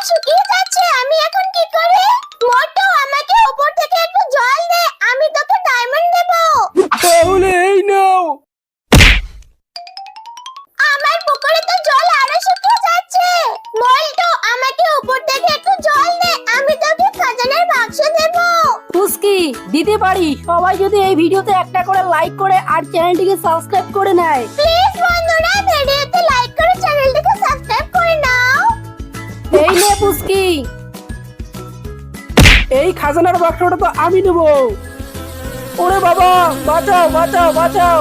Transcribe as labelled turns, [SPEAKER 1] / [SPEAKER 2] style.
[SPEAKER 1] শুকিয়ে যাচ্ছে, আমি এখন কি করি? মোটু, আমাকে উপর থেকে একটু জল দে, আমি তোকে ডায়মন্ড দেব।
[SPEAKER 2] তাহলে এই নাও।
[SPEAKER 1] আমার পুকুরে তো জল আরো শুকিয়ে যাচ্ছে। মোল্টু, আমাকে উপর থেকে একটু জল দে, আমি তোকে খাজানার বাক্স দেব।
[SPEAKER 3] পুস্কি, দিতে পারি। সবাই যদি এই ভিডিওতে একটা করে লাইক করে আর চ্যানেলটিকে সাবস্ক্রাইব করে নেয়।
[SPEAKER 1] প্লিজ বন্ধুরা, ভিডিওতে লাইক করে চ্যানেলটিকে সাবস্ক্রাইব করে নাও।
[SPEAKER 3] এই নে পুস্কি।
[SPEAKER 2] এই খাজানার বাক্সটা তো আমি নেব। ওরে বাবা, বাঁচাও বাঁচাও বাঁচাও।